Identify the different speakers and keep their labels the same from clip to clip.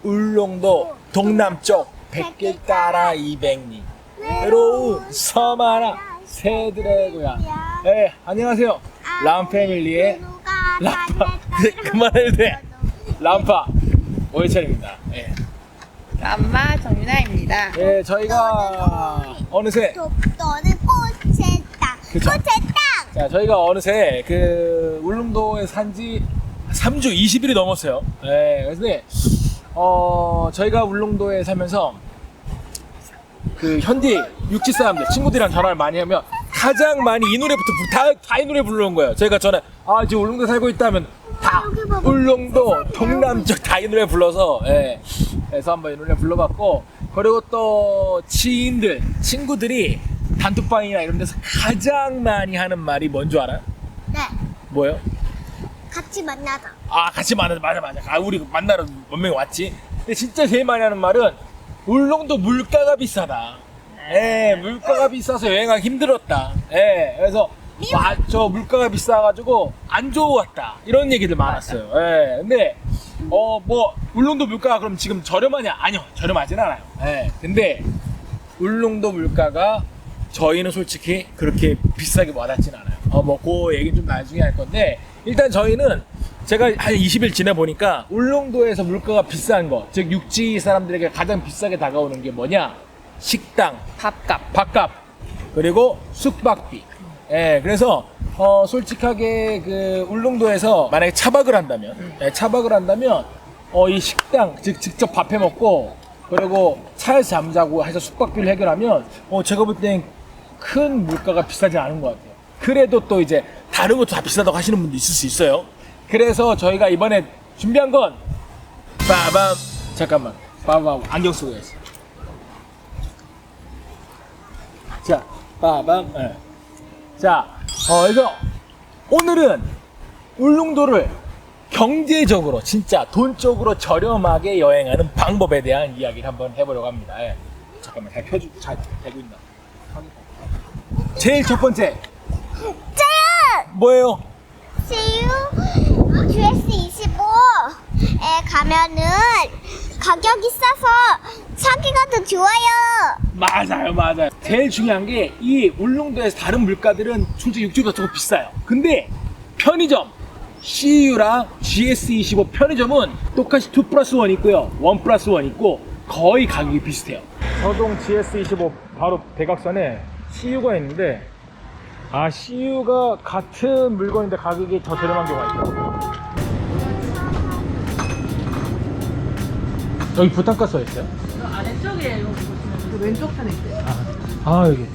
Speaker 1: 울릉도 동남쪽 백길 따라 200리 외로운 섬 하나 새들의 고향. 네, 안녕하세요. 람패밀리의 람파 그만해도 돼. 람파 오해철입니다. 네.
Speaker 2: 엄마 정윤아입니다.
Speaker 1: 네, 저희가 어느새
Speaker 3: 너는 꽃의 땅.
Speaker 1: 그쵸.
Speaker 3: 꽃의 땅.
Speaker 1: 자, 저희가 어느새 그 울릉도에 산지 3주 20일이 넘었어요. 네, 그래서 저희가 울릉도에 살면서 그 현지 육지 사람들 친구들이랑 전화를 많이 하면 가장 많이 이 노래부터 다 이 노래 부르는 거예요. 저희가 전에 지금 울릉도 살고 있다면 다 울릉도 동남쪽 다 이 노래 불러서, 예, 그래서 한번 이 노래 불러봤고, 그리고 또 지인들 친구들이 단톡방이나 이런 데서 가장 많이 하는 말이 뭔 줄 알아요?
Speaker 3: 네.
Speaker 1: 뭐예요?
Speaker 3: 같이 만나자.
Speaker 1: 같이 맞아. 우리 만나러 몇 명이 왔지. 근데 진짜 제일 많이 하는 말은 울릉도 물가가 비싸다. 예, 물가가 비싸서 여행하기 힘들었다. 예, 그래서 저 물가가 비싸가지고 안 좋았다. 이런 얘기들 많았어요. 예, 근데 뭐 울릉도 물가가 그럼 지금 저렴하냐? 아니요, 저렴하진 않아요. 예, 근데 울릉도 물가가 저희는 솔직히 그렇게 비싸게 와닿진 않아요. 뭐 그 얘기는 좀 나중에 할 건데, 일단 저희는 제가 한 20일 지내보니까 울릉도에서 물가가 비싼 거, 즉 육지 사람들에게 가장 비싸게 다가오는 게 뭐냐? 식당, 밥값, 그리고 숙박비. 예, 그래서 솔직하게 그 울릉도에서 만약에 차박을 한다면, 이 식당, 즉 직접 밥 해 먹고 그리고 차에서 잠자고 해서 숙박비를 해결하면 제가 볼 땐 큰 물가가 비싸지 않은 것 같아요. 그래도 또 이제 다른 것도 다 비싸다고 하시는 분도 있을 수 있어요. 그래서 저희가 이번에 준비한 건 빠밤, 잠깐만, 빠밤, 안경 쓰고 있어. 자, 빠밤. 네. 자, 그래서 오늘은 울릉도를 경제적으로, 진짜 돈적으로 저렴하게 여행하는 방법에 대한 이야기를 한번 해보려고 합니다. 예. 잠깐만, 잘 되고 있나? 제일 첫 번째. 뭐예요?
Speaker 3: CU GS25에 가면은 가격이 싸서 사기가 더 좋아요.
Speaker 1: 맞아요. 제일 중요한 게 이 울릉도에서 다른 물가들은 솔직히 육지보다 조금 비싸요. 근데 편의점 CU랑 GS25 편의점은 똑같이 2+1 있고요, 1+1 있고 거의 가격이 비슷해요. 서동 GS25 바로 대각선에 CU가 있는데, CU가 같은 물건인데 가격이 더 저렴한 경우가 있어요. 여기 부탄가 써 있어요?
Speaker 2: 아래쪽에 여기 보시면 그 왼쪽 편에 있어요.
Speaker 1: 여기.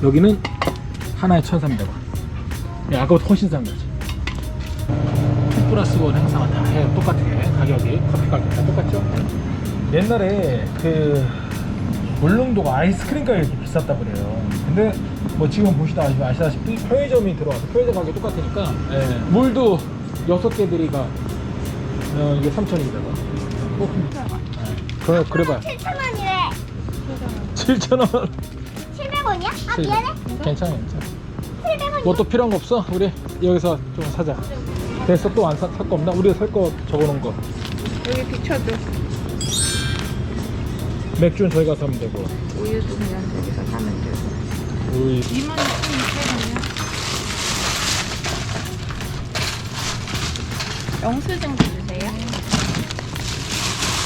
Speaker 1: 여기는 하나에 1,300원. 아까보다 훨씬 싼 거지. 2+1 행사만 다 해요. 똑같아. 가격이. 커피 가격 다 똑같죠? 옛날에 울릉도가 아이스크림 가격이 이렇게 비쌌다고 그래요. 근데 뭐 지금 아시다시피 편의점이 들어와서 편의점 가격이 똑같으니까, 물도 6개 들이가 이게 3,200원. 그래봐요.
Speaker 3: 7,000원이래.
Speaker 1: 7,000원.
Speaker 3: 700원이야? 미안해.
Speaker 1: 괜찮아.
Speaker 3: 700원.
Speaker 1: 뭐 또 필요한 거 없어? 우리 여기서 좀 사자. 됐어. 또 안 살 거 없나? 우리가 살 거 적어놓은 거.
Speaker 2: 여기 비춰줘.
Speaker 1: 맥주는 저희가 사면 되고,
Speaker 2: 우유도 그냥 저기서 사면 되고.
Speaker 1: 우리
Speaker 2: 26,600원이요. 영수증도 주세요.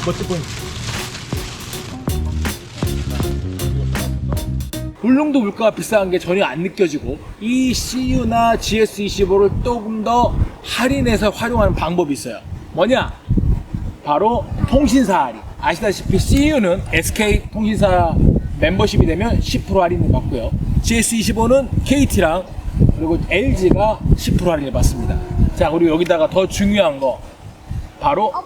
Speaker 1: 멋지 보인다. 울릉도 물가가 비싼 게 전혀 안 느껴지고, 이 CU나 GS25를 조금 더 할인해서 활용하는 방법이 있어요. 뭐냐? 바로 통신사 할인. 아시다시피 CU는 SK 통신사 멤버십이 되면 10% 할인을 받고요, GS25는 KT랑 그리고 LG가 10% 할인을 받습니다. 자, 그리고 여기다가 더 중요한 거 바로
Speaker 3: 엄마.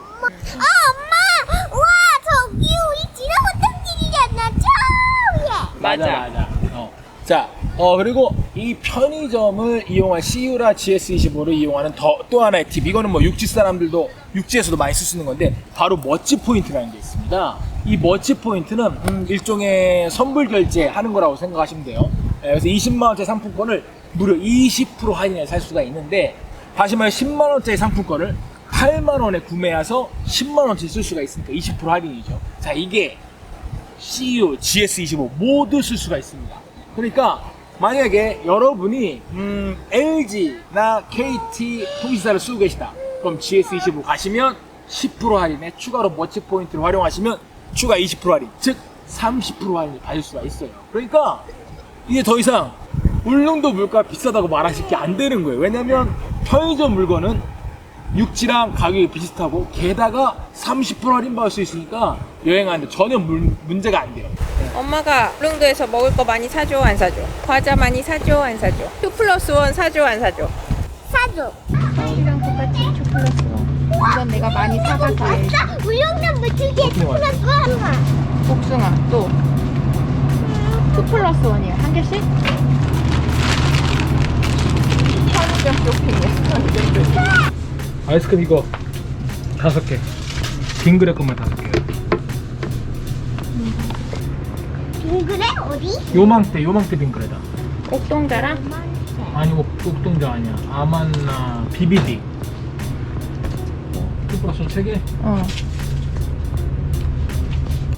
Speaker 3: 우와, 저기 우리 지나갔던 길이잖아. 저 위에.
Speaker 2: 맞아.
Speaker 1: 자, 그리고 이 편의점을 이용한 CU라 GS25를 이용하는 또 하나의 팁. 이거는 뭐 육지 사람들도 육지에서도 많이 쓸 수 있는 건데, 바로 멋지 포인트라는 게 있습니다. 이 멋지 포인트는 일종의 선불 결제하는 거라고 생각하시면 돼요. 그래서 20만 원짜리 상품권을 무려 20% 할인해 살 수가 있는데, 다시 말해 10만 원짜리 상품권을 8만 원에 구매해서 10만 원치 쓸 수가 있으니까 20% 할인이죠. 자, 이게 CU, GS25 모두 쓸 수가 있습니다. 그러니까 만약에 여러분이 LG나 KT 통신사를 쓰고 계시다. 그럼 GS25 가시면 10% 할인에 추가로 머치 포인트를 활용하시면 추가 20% 할인, 즉 30% 할인을 받을 수가 있어요. 그러니까 이게 더 이상 울릉도 물가 비싸다고 말하실 게 안 되는 거예요. 왜냐면 편의점 물건은 육지랑 가격이 비슷하고 게다가 30% 할인 받을 수 있으니까 여행하는데 전혀 문제가 안 돼요.
Speaker 4: 엄마가 울릉도에서 먹을 거 많이 사줘 안 사줘? 과자 많이 사줘 안 사줘? 2+1 사줘 안 사줘?
Speaker 3: 사줘.
Speaker 2: 서울이랑 똑같이 2+1. 이건 내가 많이 사가서 해.
Speaker 3: 아싸! 울릉도 물줄기에 플러스 하나.
Speaker 2: 복숭아 또 2+1이야. 한 개씩? 편의점 쇼핑이야.
Speaker 1: 아이스크림 이거 5개. 빙그레 것만 5개.
Speaker 3: 빙그레 어디?
Speaker 1: 요망때 빙그레다.
Speaker 2: 옥동자랑
Speaker 1: 아니 옥동자 아니야. 아만나 BBD. 플러스 3개?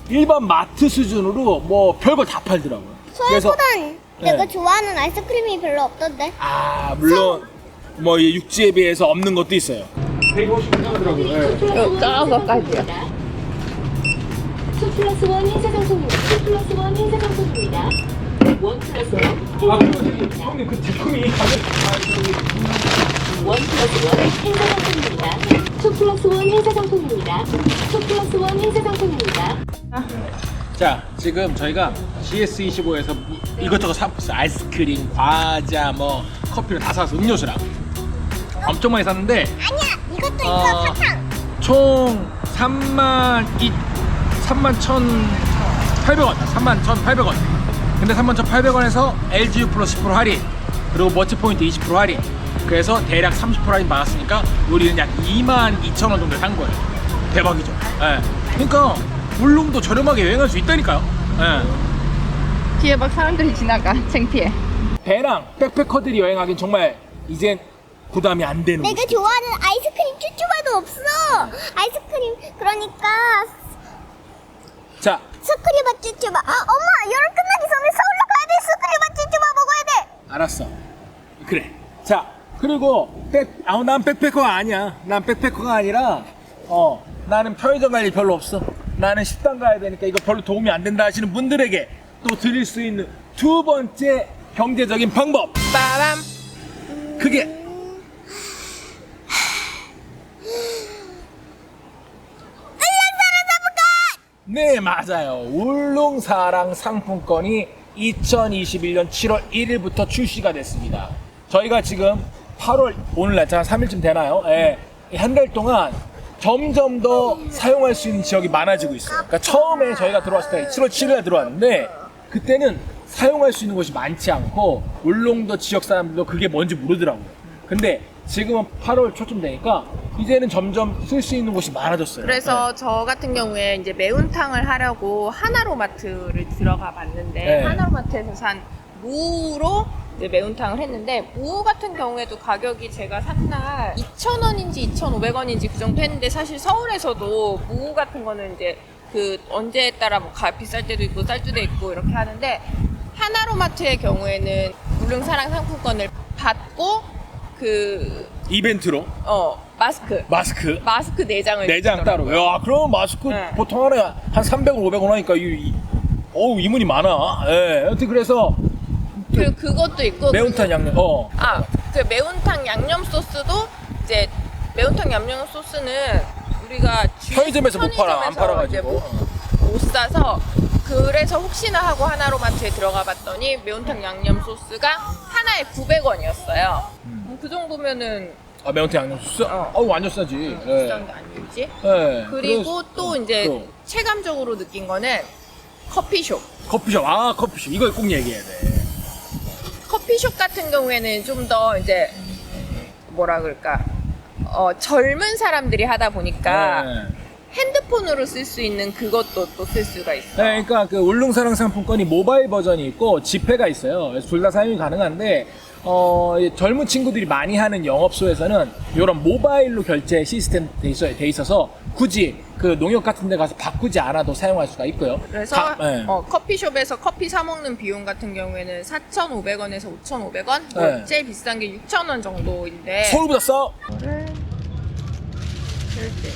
Speaker 1: 일반 마트 수준으로 뭐 별거 다 팔더라고요.
Speaker 3: 서울보단
Speaker 1: 네.
Speaker 3: 내가 좋아하는 아이스크림이 별로 없던데.
Speaker 1: 아 물론 뭐 이 육지에 비해서 없는 것도 있어요. 150원 하더라고요.
Speaker 2: 저거까지요.
Speaker 5: 2+1 행사 상품입니다. 2+1 행사 상품입니다. 1+1
Speaker 1: 아 그리고 형님 그 제품이 가격
Speaker 5: 1+1 행사 상품입니다. 2+1 행사 상품입니다. 2+1 행사 상품입니다.
Speaker 1: 자, 지금 저희가 GS25에서 이것저것 사봤어요. 아이스크림, 과자, 뭐 커피를 다 사서 음료수랑 엄청 많이 샀는데
Speaker 3: 아니야, 이것도 있어, 사탕.
Speaker 1: 총 31,800원, 31,800원. 근데 31,800원에서 LGU 플러스 10% 할인, 그리고 머치 포인트 20% 할인. 그래서 대략 30% 할인 받았으니까 우리는 약 22,000원 정도 산 거예요. 대박이죠. 예. 그러니까 울릉도 저렴하게 여행할 수 있다니까요. 예.
Speaker 2: 뒤에 막 사람들이 지나가. 창피해.
Speaker 1: 배랑 백패커들이 여행하긴 정말 이젠 부담이 안 되는
Speaker 3: 내가
Speaker 1: 곳이죠.
Speaker 3: 좋아하는 아이스크림 쭈쭈바도 없어. 아이스크림, 그러니까
Speaker 1: 자,
Speaker 3: 스크류바 쭈쭈바. 엄마, 여름 끝나기 전에 서울로 가야 돼. 스크류바 쭈쭈바 먹어야 돼.
Speaker 1: 알았어. 그래. 자, 그리고 난 백패커가 아니야. 난 백패커가 아니라 나는 편의점 갈 일 별로 없어. 나는 식당 가야 되니까 이거 별로 도움이 안 된다 하시는 분들에게 또 드릴 수 있는 두 번째 경제적인 방법.
Speaker 4: 빠밤.
Speaker 1: 그게 네, 맞아요. 울릉사랑 상품권이 2021년 7월 1일부터 출시가 됐습니다. 저희가 지금 8월 오늘 날짜 한 3일쯤 되나요? 예. 한 달 동안 점점 더 사용할 수 있는 지역이 많아지고 있어요. 그러니까 처음에 저희가 들어왔을 때 7월 7일에 들어왔는데 그때는 사용할 수 있는 곳이 많지 않고 울릉도 지역 사람들도 그게 뭔지 모르더라고요. 근데 지금은 8월 초쯤 되니까 이제는 점점 쓸 수 있는 곳이 많아졌어요.
Speaker 4: 그래서 저 같은 경우에 이제 매운탕을 하려고 하나로마트를 들어가 봤는데
Speaker 1: 네.
Speaker 4: 하나로마트에서 산 무로 이제 매운탕을 했는데 무 같은 경우에도 가격이 제가 산 날 2,000원인지 2,500원인지 그 정도 했는데 사실 서울에서도 무 같은 거는 이제 그 언제에 따라 뭐 비쌀 때도 있고 쌀 때도 있고 이렇게 하는데 하나로마트의 경우에는 울릉사랑 상품권을 받고 그
Speaker 1: 이벤트로
Speaker 4: 마스크
Speaker 1: 마스크
Speaker 4: 마스크 4장을
Speaker 1: 내장 따로. 야, 그럼 마스크
Speaker 4: 네.
Speaker 1: 보통 하나에 한 300원, 500원 하니까 어우 이문이 많아. 예. 여튼 그래서
Speaker 4: 그리고 그것도 있고
Speaker 1: 매운탕 양념.
Speaker 4: 그 매운탕 양념 소스도 이제 매운탕 양념 소스는 우리가
Speaker 1: 편의점에서 못 팔아. 안
Speaker 4: 편의점에서
Speaker 1: 팔아가지고.
Speaker 4: 이제 못 사서 그래서 혹시나 하고 하나로마트에 들어가 봤더니 매운탕 양념 소스가 하나에 900원이었어요. 그 정도면은
Speaker 1: 아, 매운탕 양념 소스? 완전 싸지.
Speaker 4: 비싼 게 아니지.
Speaker 1: 예.
Speaker 4: 그리고 또 이제
Speaker 1: 또.
Speaker 4: 체감적으로 느낀 거는 커피숍.
Speaker 1: 커피숍. 커피숍. 이걸 꼭 얘기해야 돼.
Speaker 4: 커피숍 같은 경우에는 좀 더 이제 뭐라 그럴까 젊은 사람들이 하다 보니까
Speaker 1: 네.
Speaker 4: 핸드폰으로 쓸 수 있는 그것도 또 쓸 수가 있어.
Speaker 1: 네, 그러니까 그 울릉사랑 상품권이 모바일 버전이 있고 지폐가 있어요. 그래서 둘 다 사용이 가능한데 젊은 친구들이 많이 하는 영업소에서는 이런 모바일로 결제 시스템 돼 있어서 굳이 그 농협 같은 데 가서 바꾸지 않아도 사용할 수가 있고요.
Speaker 4: 그래서
Speaker 1: 네.
Speaker 4: 커피숍에서 커피 사 먹는 비용 같은 경우에는 4,500원에서 5,500원,
Speaker 1: 네.
Speaker 4: 제일 비싼 게 6,000원 정도인데.
Speaker 1: 서울보다 싸.
Speaker 4: 이거를 이렇게.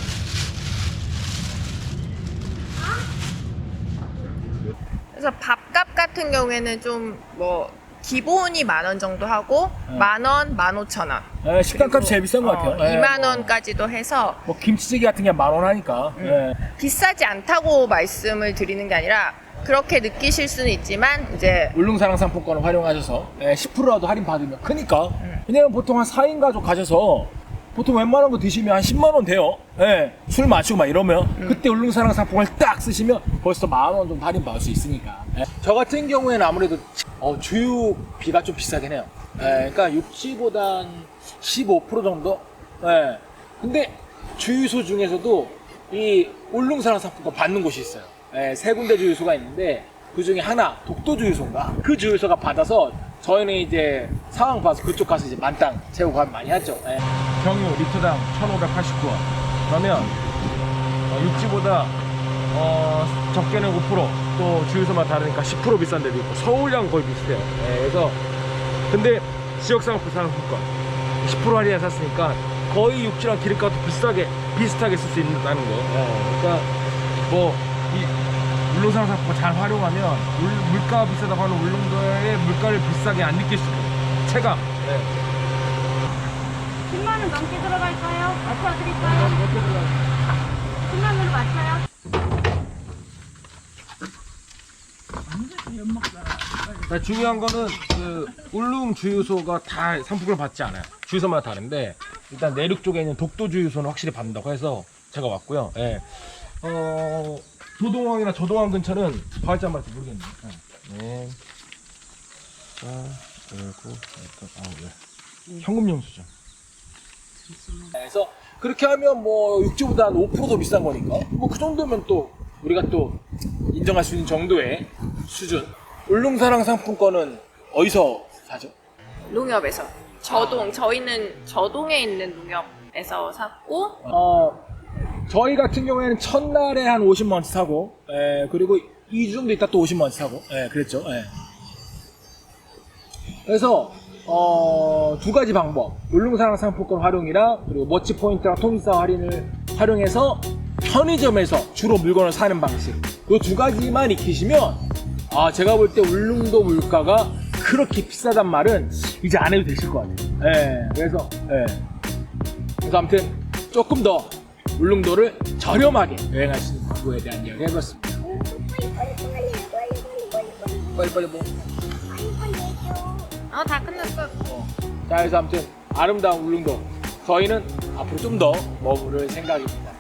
Speaker 4: 그래서 밥값 같은 경우에는 좀 뭐 기본이 10,000원 정도 하고 10,000원, 15,000원.
Speaker 1: 네, 식단값이 제일 비싼 것 같아요. 네,
Speaker 4: 20,000원까지도 해서
Speaker 1: 뭐 김치찌개 같은 게 10,000원 하니까. 네.
Speaker 4: 비싸지 않다고 말씀을 드리는 게 아니라 그렇게 느끼실 수는 있지만 이제
Speaker 1: 울릉사랑 상품권을 활용하셔서 10%라도 할인 받으면 크니까. 왜냐면 보통 한 4인 가족 가셔서 보통 웬만한 거 드시면 한 10만 원 돼요. 예, 술 마시고 막 이러면 그때 울릉사랑 상품을 딱 쓰시면 벌써 10,000원 정도 할인 받을 수 있으니까. 예. 저 같은 경우에는 아무래도 주유비가 좀 비싸긴 해요. 예, 그러니까 육지보다 한 15% 정도. 예. 근데 주유소 중에서도 이 울릉사랑 상품권 받는 곳이 있어요. 예, 3군데 주유소가 있는데 그 중에 하나 독도 주유소인가? 그 주유소가 받아서 저희는 이제 상황 봐서 그쪽 가서 이제 만땅 채우고 가면 많이 하죠. 예. 경유 리터당 1,589원. 그러면 육지보다 적게는 5%, 또 주유소마다 다르니까 10% 비싼 데도 있고 서울이랑 거의 비슷해요. 예, 그래서 근데 지역상품 상품권 10% 할인해 샀으니까 거의 육지랑 기름값도 비슷하게 쓸 수 있다는 거. 예, 그러니까 뭐 이 울릉상 상품권 잘 활용하면 물가가 비싸다고 하는 울릉도의 물가를 비싸게 안 느낄 수 있어요. 체감. 예.
Speaker 3: 10만 원 넘게 들어갈까요? 맞춰드릴까요? 10만 원으로 맞춰요.
Speaker 1: 중요한 거는 그 울릉 주유소가 다 상품을 받지 않아요. 주유소마다 다른데 일단 내륙 쪽에 있는 독도 주유소는 확실히 받는다고 해서 제가 왔고요. 예. 도동항이나 저동항 근처는 받을지 안 받을지 모르겠네요. 네. 자, 그리고 현금영수증. 그래서 그렇게 하면 뭐 육지보다 한 5% 더 비싼 거니까 뭐 그 정도면 또 우리가 또 인정할 수 있는 정도의 수준. 울릉사랑 상품권은 어디서 사죠?
Speaker 4: 농협에서 저희는 저동에 있는 농협에서 샀고
Speaker 1: 저희 같은 경우에는 첫날에 한 50만 원치 사고, 그리고 2주 정도 있다 또 50만 원치 사고, 그랬죠. 그래서 두 가지 방법, 울릉사랑 상품권 활용이랑 그리고 머치 포인트랑 통일사 할인을 활용해서 편의점에서 주로 물건을 사는 방식, 이 두 가지만 익히시면 제가 볼 때 울릉도 물가가 그렇게 비싸단 말은 이제 안 해도 되실 것 같아요. 그래서 아무튼 조금 더 울릉도를 저렴하게 여행할 수 있는 방법에 대한 이야기 해봤습니다. 빨리 뭐?
Speaker 4: 다 끝났어.
Speaker 1: 자, 그래서 아무튼 아름다운 울릉도 저희는 앞으로 좀 더 머무를 생각입니다.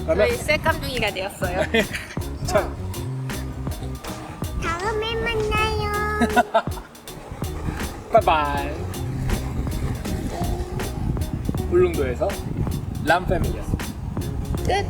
Speaker 1: 그러면
Speaker 4: 저희 쇠감둥이가 되었어요.
Speaker 1: 자,
Speaker 3: 다음에 만나요.
Speaker 1: 바이바이. 울릉도에서 람패밀리였습니다.
Speaker 4: 끝.